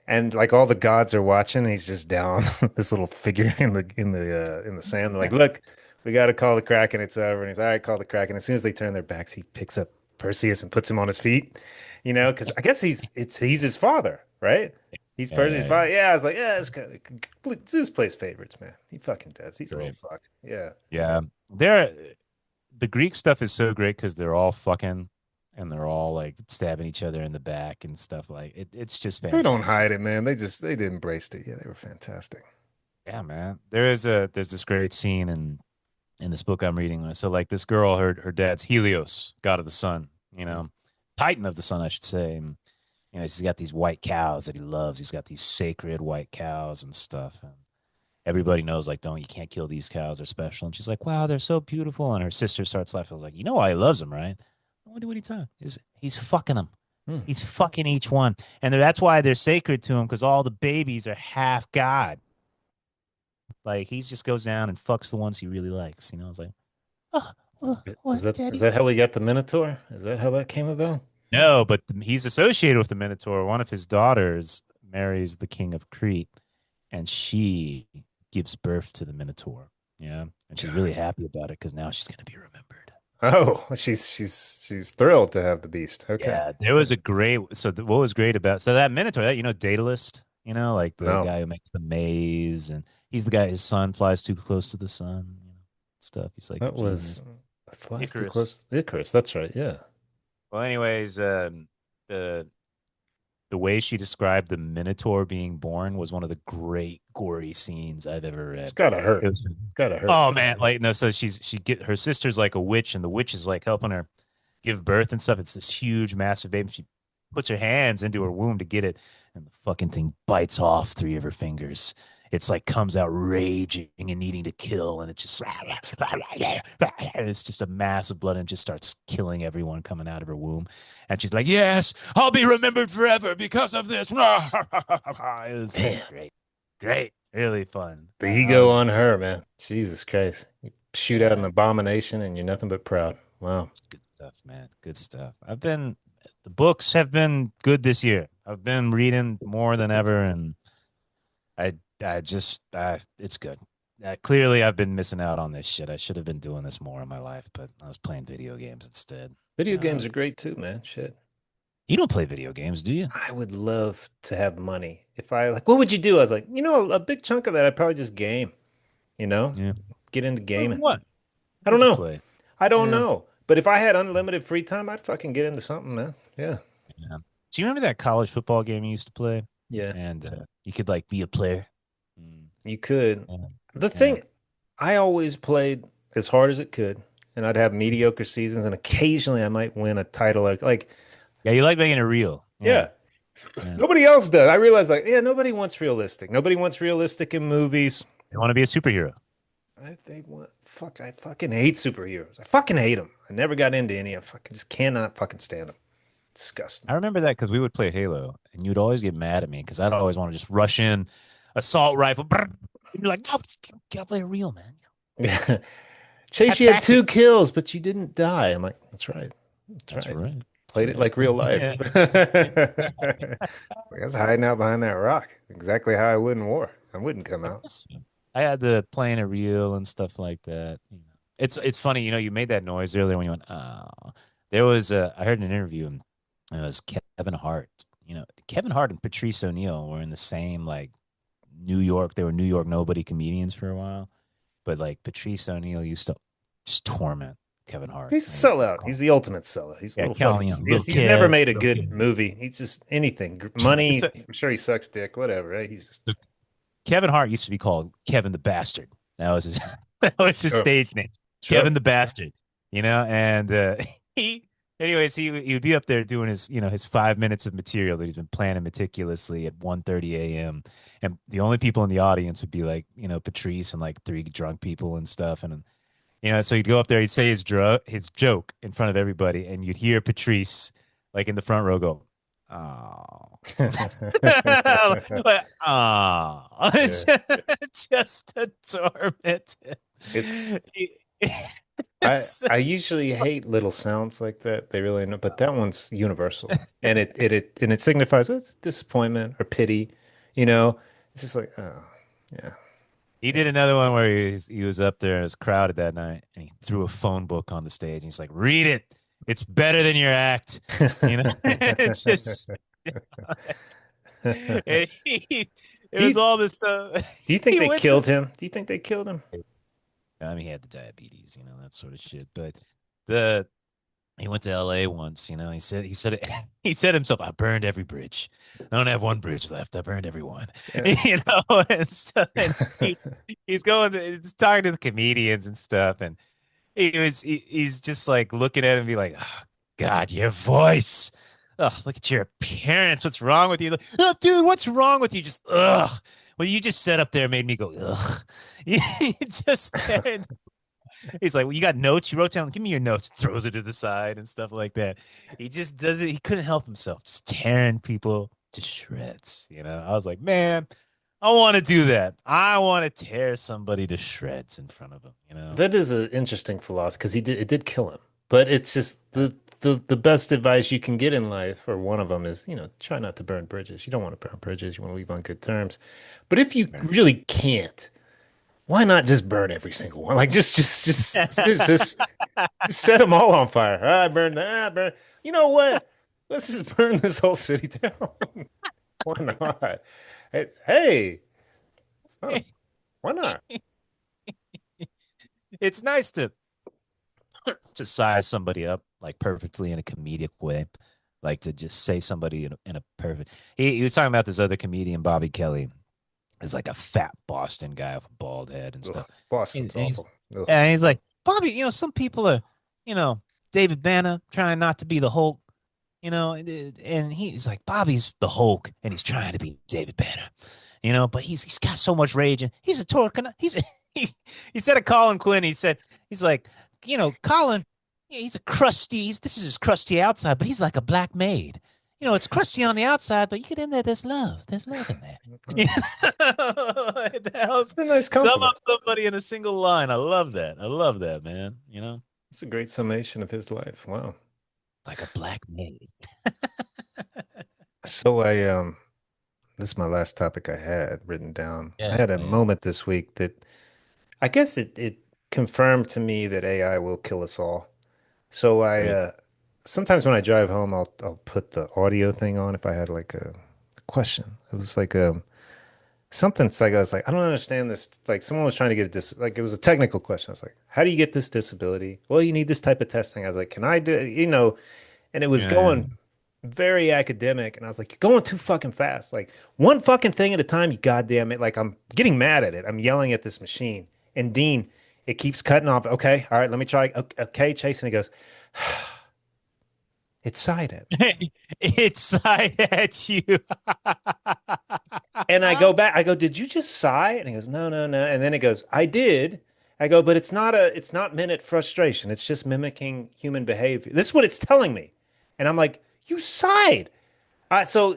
And like all the gods are watching, he's just down, this little figure in the sand. They're like, "Look, we got to call the Kraken. It's over." And he's all right, call the Kraken. As soon as they turn their backs, he picks up Perseus and puts him on his feet. Because I guess he's his father, right? He's
Yeah,
Perseus'
yeah, yeah.
father. Yeah, I was like, yeah, it's this plays favorites, man. He fucking does. He's a little
Great.
fuck. Yeah,
Yeah. The Greek stuff is so great because they're all fucking and they're all like stabbing each other in the back and stuff like it. It's just
they don't
fantastic.
hide it, man. They embraced it. Yeah, they were fantastic.
Yeah, man. There's this great scene in this book I'm reading. So like this girl, her dad's Helios, god of the sun,
Mm.
Titan of the sun, I should say. And, he's got these white cows that he loves. He's got these sacred white cows and stuff. And everybody knows, like, don't, you can't kill these cows. They're special. And she's like, wow, they're so beautiful. And her sister starts laughing. I was like, you know why he loves them, right? What are you talking? He's fucking them.
Mm.
He's fucking each one. And that's why they're sacred to him because all the babies are half God. Like, he just goes down and fucks the ones he really likes. I was like, oh,
Is
what,
that
daddy?
how we got the Minotaur? Is that how that came about?
No, but he's associated with the Minotaur. One of his daughters marries the king of Crete, and she gives birth to the Minotaur. Yeah, and she's really happy about it because now she's going to be remembered.
Oh, she's thrilled to have the beast. Okay.
Yeah, there was a great. What was great about that Minotaur? That Daedalus. Like the
No,
guy who makes the maze, and he's the guy. His son flies too close to the sun. Stuff. He's like a
that was
genius.
flies too
Icarus.
close. Icarus. That's right. Yeah.
Well, anyways, the the way she described the Minotaur being born was one of the great gory scenes I've ever
It's
read.
gotta
It
hurt.
was,
It's gotta hurt.
oh man, like no, so she get her sister's like a witch, and the witch is like helping her give birth and stuff. It's this huge, massive baby. She puts her hands into her womb to get it, and the fucking thing bites off three of her fingers. It's like comes out raging and needing to kill, and it just it's just a mass of blood and just starts killing everyone coming out of her womb. And she's like, "Yes, I'll be remembered forever because of this." It was like
Damn.
great, great, really fun.
The
I
ego
was,
on her, man. Jesus Christ. You shoot out an
yeah,
abomination and you're nothing but proud. Wow.
it's good stuff, man. Good stuff. The books have been good this year. I've been reading more than ever, and it's good. Clearly, I've been missing out on this shit. I should have been doing this more in my life, but I was playing video games instead.
Video games
Uh,
are great too, man. Shit.
you don't play video games, do you?
I would love to have money. If I like, what would you do? I was like, a big chunk of that I'd probably just game, you know,
Yeah.
get into gaming.
What?
I
What
don't
would you
know.
play?
I don't
Yeah.
know. But if I had unlimited free time, I'd fucking get into something, man. Yeah.
Yeah. Do you remember that college football game you used to play?
Yeah.
And you could like be a player. Mm,
You could.
yeah.
The
Yeah.
thing, I always played as hard as it could, and I'd have mediocre seasons, and occasionally I might win a title. Like,
Yeah, you like making it real. Yeah.
yeah,
Yeah.
nobody else does. I realized, like, yeah, nobody wants realistic. Nobody wants realistic in movies.
You want to be a superhero.
They want, fuck, I fucking hate superheroes. I fucking hate them. I never got into any. I fucking just cannot fucking stand them. Disgusting.
I remember that because we would play Halo, and you'd always get mad at me because I'd always want to just rush in, assault rifle. Brr, and you're like, no, gotta play real, man.
Chase,
Have
you had
tactics.
2 kills, but you didn't die. I'm like, that's right. That's
That's
right.
right. That's
Played it
right.
like real life.
Yeah.
Like, I was hiding out behind that rock. Exactly how I would in war. I wouldn't come
I
out.
guess so. I had the playing it real and stuff like that. It's funny, you made that noise earlier when you went, oh. I heard an interview and it was Kevin Hart. Kevin Hart and Patrice O'Neill were in the same like New York. They were New York nobody comedians for a while. But like Patrice O'Neill used to just torment Kevin Hart.
He's a sellout. He's the ultimate sellout. He's a
Yeah,
little fucking.
little
He's never
Kev,
made a
little
good
Kev.
movie. He's just anything. Money.
So,
I'm sure he sucks dick. Whatever. Right? He's just
so Kevin Hart used to be called Kevin the Bastard. That was his that was his
sure.
stage name.
Sure.
Kevin the Bastard. And he anyways, he would be up there doing his 5 minutes of material that he's been planning meticulously at 1:30 a.m. And the only people in the audience would be like, Patrice and like three drunk people and stuff. And so he'd go up there, he'd say his joke in front of everybody, and you'd hear Patrice like in the front row go, "Oh, oh,"
Yeah.
just to torment
It's
him.
I
It's-
I usually hate little sounds like that. They really know, but that one's universal, and it signifies it's disappointment or pity. You know, it's just like, oh, yeah.
He did another one where he was up there and it was crowded that night, and he threw a phone book on the stage, and he's like, "Read it. It's better than your act." You know, it's just and it
Do
was
you
all this stuff.
do you think
He
they
went to
killed him? Do you think they killed him?
I mean, he had the diabetes, that sort of shit. But the He went to LA once, he said it, he said himself, I burned every bridge. I don't have one bridge left. I burned every one.
Yeah.
And stuff. And he's he's talking to the comedians and stuff. And he's just like looking at him and be like, oh, God, your voice. Oh, look at your appearance. What's wrong with you? Like, oh, dude, what's wrong with you? Just ugh. What you just said up there made me go, ugh. He just staring. He's like, well, you got notes you wrote down? Give me your notes. Throws it to the side and stuff like that. He just does it. He couldn't help himself, just tearing people to shreds. I was like, man, I want to do that. I want to tear somebody to shreds in front of him.
That is an interesting philosophy because it did kill him. But it's just the best advice you can get in life, or one of them is, try not to burn bridges. You don't want to burn bridges. You want to leave on good terms. But if you really can't, why not just burn every single one? Like just set them all on fire. I burn that. Burn. You know what? Let's just burn this whole city down. Why not? Hey, it's not a, why not?
It's nice to size somebody up like perfectly in a comedic way, like to just say somebody in a perfect. He was talking about this other comedian, Bobby Kelly, is like a fat Boston guy with a bald head and stuff.
Ugh, Boston's
And he's
awful. Ugh.
and he's like, Bobby, some people are, you know, David Banner trying not to be the Hulk, and he's like, Bobby's the Hulk and he's trying to be David Banner, but he's got so much rage and he's a torque. He, he said to Colin Quinn, he's like, Colin, yeah, he's a crusty, this is his crusty outside, but he's like a black maid. It's crusty on the outside, but you get in there, there's love. There's love in there. That was,
A nice
sum
compliment.
up somebody in a single line. I love that. I love that, man.
It's a great summation of his life. Wow.
Like a black maid.
So this is my last topic I had written down. I
Yeah,
had a
man.
moment this week that I guess it confirmed to me that AI will kill us all. So I
Great.
sometimes when I drive home, I'll put the audio thing on if I had like a question. It was like something. It's like I was like, I don't understand this. Like someone was trying to get a like it was a technical question. I was like, how do you get this disability? Well, you need this type of testing. I was like, can I do, and it was
Yeah.
going very academic, and I was like, you're going too fucking fast. Like one fucking thing at a time, you goddamn it. Like I'm getting mad at it. I'm yelling at this machine. And Dean, it keeps cutting off. Okay, all right, let me try. Okay, Chase, and he goes, it sighed at me.
It sighed at you.
And I go back, I go, did you just sigh? And he goes, no, no, no. And then it goes, I did. I go, but it's not meant at frustration. It's just mimicking human behavior. This is what it's telling me. And I'm like, you sighed. So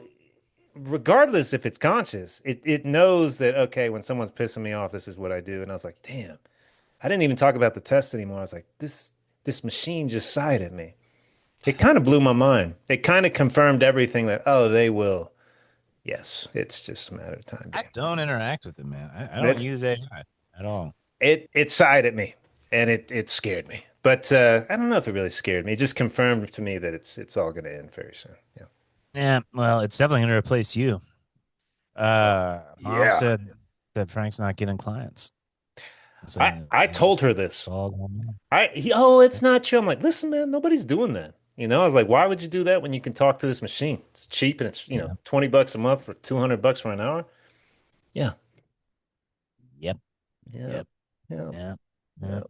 regardless if it's conscious, it knows that, okay, when someone's pissing me off, this is what I do. And I was like, damn, I didn't even talk about the test anymore. I was like, this machine just sighed at me. It kind of blew my mind. It kind of confirmed everything that, oh, they will. Yes, it's just a matter of time,
I
Dean.
don't interact with it, man. I don't
It's,
use AI at all.
it sighed at me, and it scared me. But I don't know if it really scared me. It just confirmed to me that it's all going to end very soon. Yeah.
Yeah, well, it's definitely going to replace you. Mom
Yeah.
said Frank's not getting clients. Saying
I
it's
told her this.
all going
Oh, it's
on.
not true. I'm like, listen, man, nobody's doing that. I was like, why would you do that when you can talk to this machine? It's cheap and it's,
Yeah.
$20 a month for $200 for an hour. Yeah.
Yep.
Yeah.
Yep.
Yeah.
Yeah.
Yeah.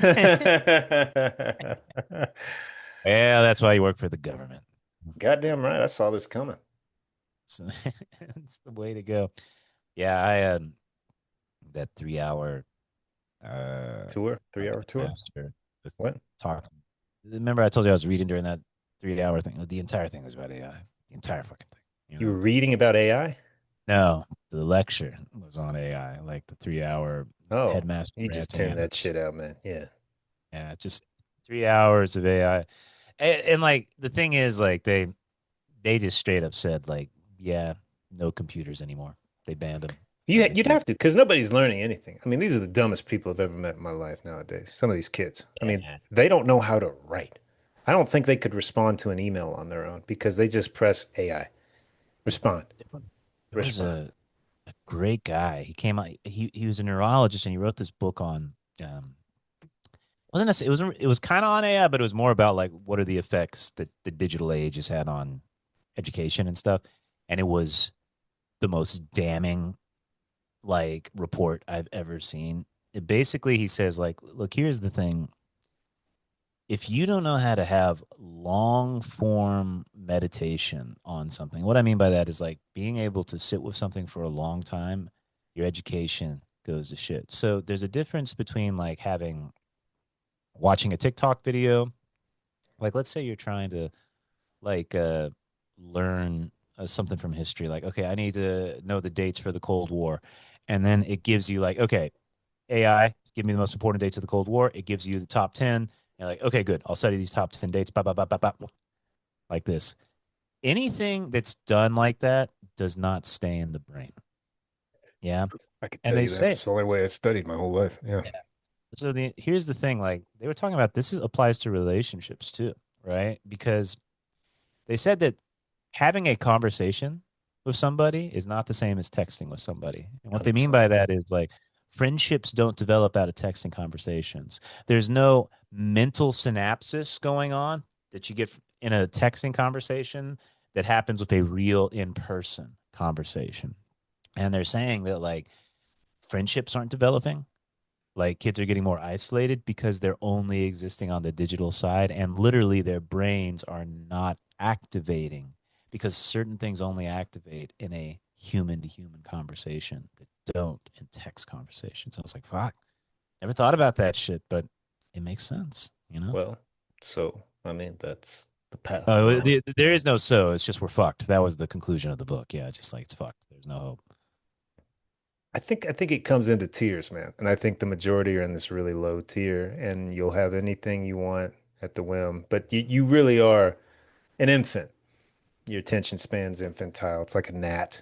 Yeah. Yeah, that's why you work for the government.
Goddamn right. I saw this coming.
It's, it's the way to go. Yeah, I had that 3 hour
Tour, 3 hour tour.
master with
What?
talk. Remember I told you I was reading during that 3 hour thing? The entire thing was about AI. The entire fucking thing.
You were reading about AI?
No, the lecture was on AI, like the 3 hour
Oh,
headmaster
you just
ranting
tuned
at
that
us.
shit out, man. Yeah.
Yeah, just 3 hours of AI. And like the thing is, like they just straight up said, like, yeah, no computers anymore. They banned them from the
You'd
K.
have to, because nobody's learning anything. I mean, these are the dumbest people I've ever met in my life nowadays. Some of these kids. I mean,
Yeah.
they don't know how to write. I don't think they could respond to an email on their own because they just press AI. Respond.
There was
Respond.
a great guy. He came out. He was a neurologist, and he wrote this book on um, It was kind of on AI, but it was more about like what are the effects that the digital age has had on education and stuff. And it was the most damning like report I've ever seen. Basically, he says like, look, here's the thing. If you don't know how to have long form meditation on something, what I mean by that is like being able to sit with something for a long time, your education goes to shit. So there's a difference between like having watching a TikTok video, like let's say you're trying to like learn something from history, like okay, I need to know the dates for the Cold War, and then it gives you like okay, AI, give me the most important dates of the Cold War. It gives you the top 10. You're like, okay, good. I'll study these top 10 dates, bah, bah, bah, bah, bah, like this. Anything that's done like that does not stay in the brain. Yeah.
I could
And
tell
they
you that.
say,
It's the only way I studied my whole life. Yeah.
yeah. So here's the thing like they were talking about applies to relationships too, right? Because they said that having a conversation with somebody is not the same as texting with somebody. And what they mean
100%.
by that is like friendships don't develop out of texting conversations. There's no mental synapses going on that you get in a texting conversation that happens with a real in person conversation. And they're saying that like friendships aren't developing, like kids are getting more isolated because they're only existing on the digital side and literally their brains are not activating because certain things only activate in a human to human conversation that don't in text conversations. I was like, fuck, never thought about that shit, but it makes sense, you know?
Well, so, I mean, that's the path I'm on.
There is no so. It's just we're fucked. That was the conclusion of the book. Yeah, just like it's fucked. There's no hope.
I think it comes into tiers, man. And I think the majority are in this really low tier, and you'll have anything you want at the whim. But you really are an infant. Your attention span's infantile. It's like a gnat.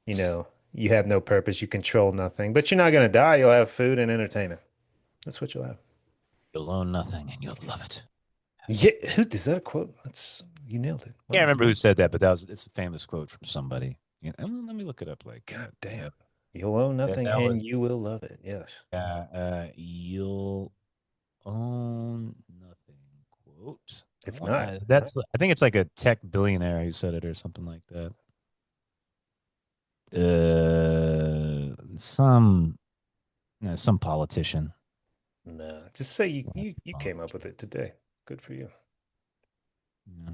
You know, you have no purpose. You control nothing, but you're not going to die. You'll have food and entertainment. That's what you'll have.
You'll own nothing and you'll love it.
Yeah, who is that a quote? That's you nailed it.
Can't
Wow.
remember who said that, but it's a famous quote from somebody. You know, let me look it up. Like
God damn. You'll own nothing
that was
and you will love it. Yes.
you'll own nothing quote.
If not,
I think it's like a tech billionaire who said it or something like that. Some some politician.
nah. Just say you came up with it today. Good for you.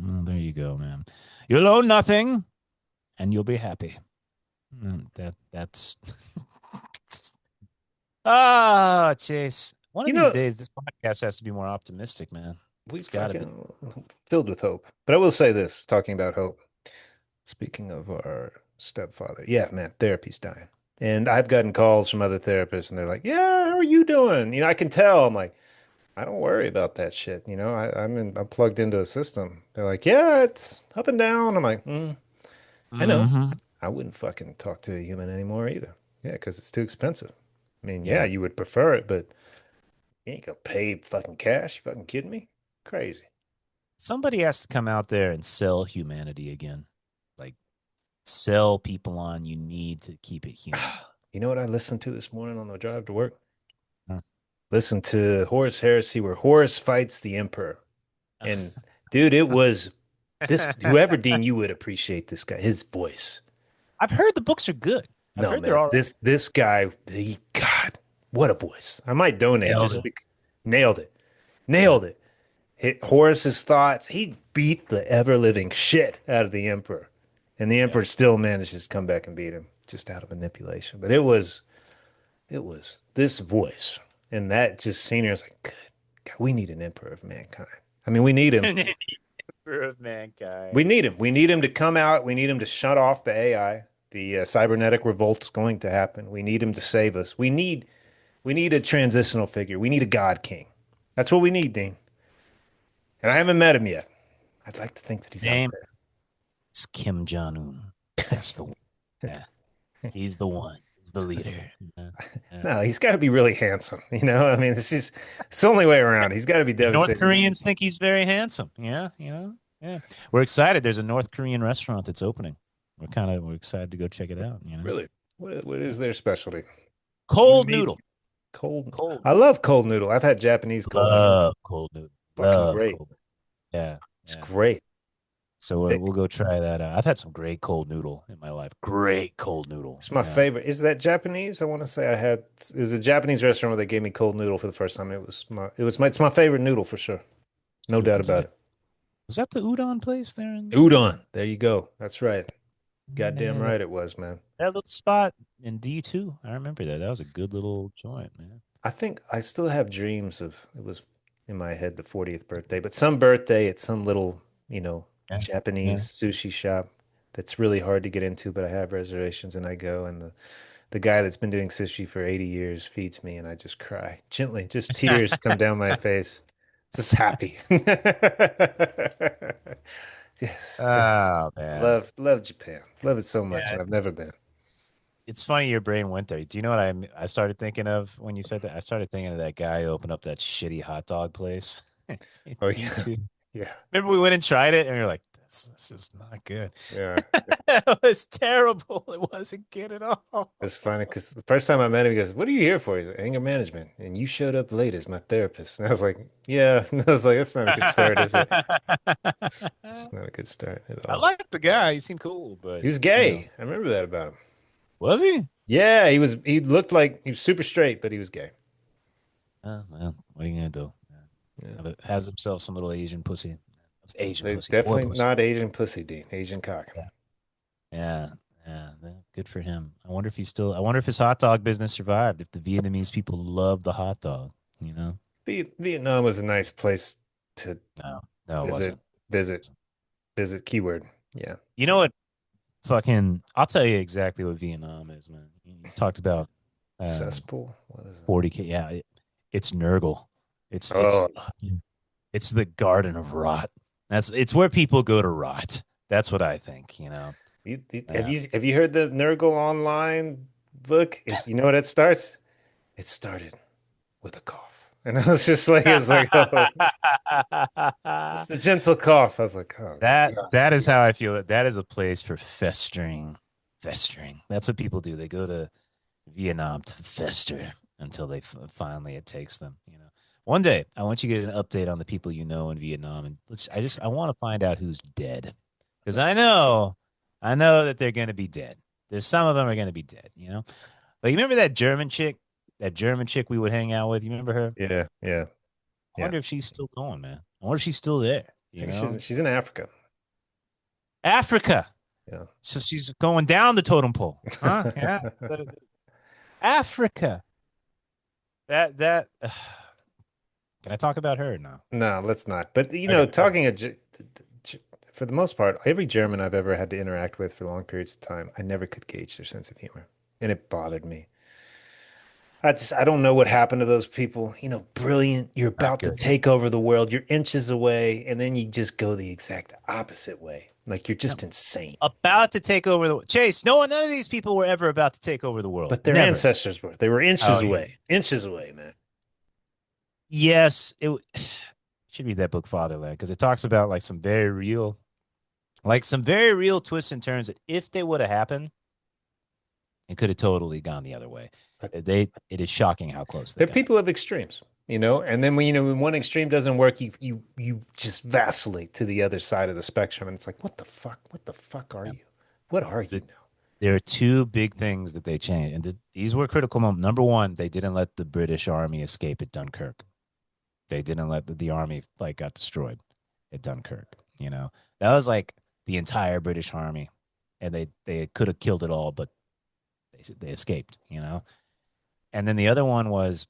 Well, there you go, man. You'll own nothing and you'll be happy. That's ah, Chase. One
You
of these
know,
days, this podcast has to be more optimistic, man.
we
It's got to be.
fucking filled with hope. But I will say this, talking about hope. Speaking of our stepfather, yeah, man, therapy's dying. And I've gotten calls from other therapists and they're like, "Yeah, how are you doing?" I can tell. I'm like, I don't worry about that shit. I'm plugged into a system. They're like, "Yeah, it's up and down." I'm like, I know.
Hmm.
I wouldn't fucking talk to a human anymore either. Yeah, because it's too expensive. I mean, yeah,
Yeah.
you would prefer it, but you ain't gonna pay fucking cash. You fucking kidding me? Crazy.
Somebody has to come out there and sell humanity again. Like sell people on you need to keep it human.
You know what I listened to this morning on the drive to work?
Huh.
Listen to Horus Heresy, where Horus fights the Emperor. And dude, it was this whoever Dean, you would appreciate this guy, his voice.
I've heard the books are good. I've
No,
heard they're
man,
all right.
this guy, God, what a voice. I might donate
Nailed
just
it.
because nailed it.
Yeah.
Nailed it. Hit Horus's thoughts. He beat the ever-living shit out of the Emperor. And the
Yeah.
Emperor still manages to come back and beat him just out of manipulation. But it was this voice. And that just senior was like, good God, we need an Emperor of mankind. I mean, we need him.
Emperor of mankind.
We need him. We need him to come out. We need him to shut off the AI. The cybernetic revolt's going to happen. We need him to save us. We need a transitional figure. We need a God King. That's what we need, Dean. And I haven't met him yet. I'd like to think that he's out
Name
there.
is Kim Jong Un. That's the one. Yeah. He's the one. He's the leader. Yeah. Yeah.
No, he's got to be really handsome. I mean, it's the only way around. He's got to be
The North
devastating.
Koreans think he's very handsome. Yeah, yeah. We're excited. There's a North Korean restaurant that's opening. We're excited to go check it out.
Really? What is their specialty?
Cold
Meat,
noodle.
Cold.
Cold
I
noodle.
love cold noodle. I've had Japanese cold noodle.
Love cold noodle.
Fucking
Love
great.
cold noodle. Yeah,
It's
yeah.
great.
So we'll go try that out. I've had some great cold noodle in my life. Great cold noodle.
It's my
Yeah.
favorite. Is that Japanese? I want to say I had it was a Japanese restaurant where they gave me cold noodle for the first time. It's my favorite noodle for sure. No
Good
doubt
to
about
do.
it.
Was that the udon place there in
Udon. There you go. That's right. Goddamn
yeah,
right it was, man.
that little spot in D2? I remember that. That was a good little joint, man.
I think I still have dreams of it was in my head the 40th birthday, but some birthday at some little,
Yeah.
Japanese
Yeah.
sushi shop that's really hard to get into, but I have reservations and I go and the guy that's been doing sushi for 80 years feeds me and I just cry gently, just tears come down my face. Just happy. Yes.
Oh man.
Love Japan. Love it so much
Yeah.
and I've never been.
It's funny your brain went there. Do you know what I started thinking of when you said that? I started thinking of that guy who opened up that shitty hot dog place in
Oh yeah.
D2.
Yeah.
Remember we went and tried it and we were like, this is not good.
Yeah.
It was terrible. It wasn't good at all.
It's funny because the first time I met him, he goes, "What are you here for?" He's like, "Anger management." And you showed up late as my therapist. And I was like, "Yeah." And I was like, "That's not a good start, is it?" It's not a good start at
I
all.
liked the guy. He seemed cool,
He
but
was gay. I remember that about him.
was he?
Yeah, he was. He looked like he was super straight, but he was gay.
Oh, well, what are you gonna do?
Yeah.
Has himself some little Asian pussy. It was Asian
They
pussy, boy
definitely
pussy.
not Asian pussy, Dean. Asian cock.
Yeah, yeah, yeah. Good for him. I wonder if he's still. I wonder if his hot dog business survived. If the Vietnamese people love the hot dog, you know?
Vietnam was a nice place to
No, no, it
visit,
wasn't.
visit, visit. Keyword. Yeah.
You know what? Fucking, I'll tell you exactly what Vietnam is, man. You talked about um
Cesspool. What is it?
40K. Yeah, it's Nurgle. It's
Oh,
it's it's the Garden of Rot. It's where people go to rot. That's what I think, you know.
have
Uh,
you heard the Nurgle Online book? You know what it starts? It started with a cough, and I was just like, it's like, oh, just a gentle cough. I was like, oh God.
that is how I feel. That is a place for festering, festering. That's what people do. They go to Vietnam to fester until they finally it takes them. You know, one day I want you to get an update on the people you know in Vietnam, and I want to find out who's dead because I know that they're going to be dead. There's some of them are going to be dead. You know, like you remember that German chick we would hang out with. You remember her?
Yeah, yeah,
I
yeah.
wonder if she's still going, man. I wonder if she's still there.
I
You
think
know,
she's in Africa.
Africa.
Yeah.
So she's going down the totem pole, huh? Yeah, Africa. That can I talk about her now?
No, let's not. But
Okay, okay.
for the most part, every German I've ever had to interact with for long periods of time, I never could gauge their sense of humor, and it bothered me. I don't know what happened to those people. Brilliant. You're
Not
about to
good.
take over the world. You're inches away, and then you just go the exact opposite way. Like you're
No,
just insane.
about to take over the Chase. None of these people were ever about to take over the world.
But their
Never.
ancestors were. They were inches
Oh yeah.
away. Inches away, man.
Yes, should read that book Fatherland because it talks about some very real twists and turns that if they would have happened, it could have totally gone the other way.
But
It is shocking how close they
they're
got.
people of extremes. And then when one extreme doesn't work, you just vacillate to the other side of the spectrum, and it's like, what the fuck? What the fuck are
Yeah.
you? What are you
The,
now?
there are two big things that they changed, and these were critical moments. Number one, they didn't let the British Army escape at Dunkirk. They didn't let the army like got destroyed at Dunkirk. You know, that was like the entire British army, and they could have killed it all, but they escaped. You know, and then the other one was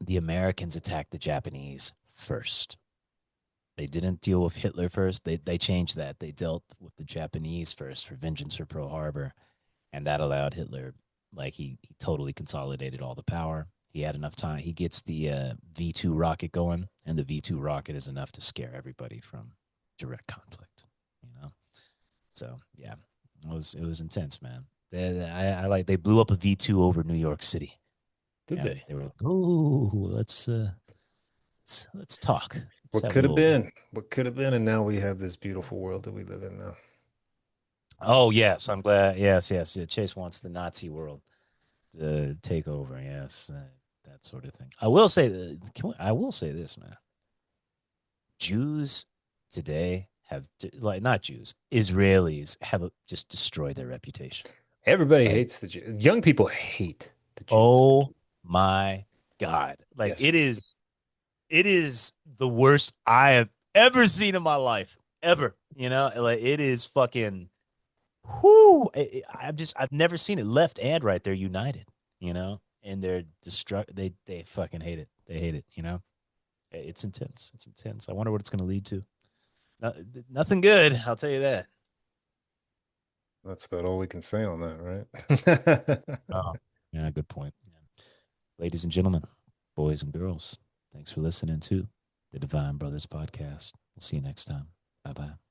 the Americans attacked the Japanese first. They didn't deal with Hitler first. They changed that. They dealt with the Japanese first for vengeance for Pearl Harbor, and that allowed Hitler like he totally consolidated all the power. He had enough time. He gets the V2 rocket going, and the V2 rocket is enough to scare everybody from direct conflict. You know, so yeah, it was intense, man. I like they blew up a V2 over New York City,
Did
and
they?
they were like, "Oh, let's talk. Let's
What
have a
could have
little."
been? What could have been? And now we have this beautiful world that we live in now.
Oh yes, I'm glad. Yes, yes. Yeah, Chase wants the Nazi world to take over. Yes. that sort of thing. I will say, I will say this, man. Jews today have like not Jews, Israelis have just destroyed their reputation.
Everybody
Like,
hates the Jews. Young people hate the Jews.
oh my God. Like
Yes.
it is the worst I have ever seen in my life. Ever. You know, like it is fucking whoo. I've never seen it left and right. They're united, you know, and they're they fucking hate it. They hate it, you know. It's intense. It's intense. I wonder what it's gonna lead to. No, nothing good, I'll tell you that.
That's about all we can say on that, right?
Oh, yeah, good point. Yeah. Ladies and gentlemen, boys and girls, thanks for listening to the Divine Brothers podcast. We'll see you next time. Bye bye.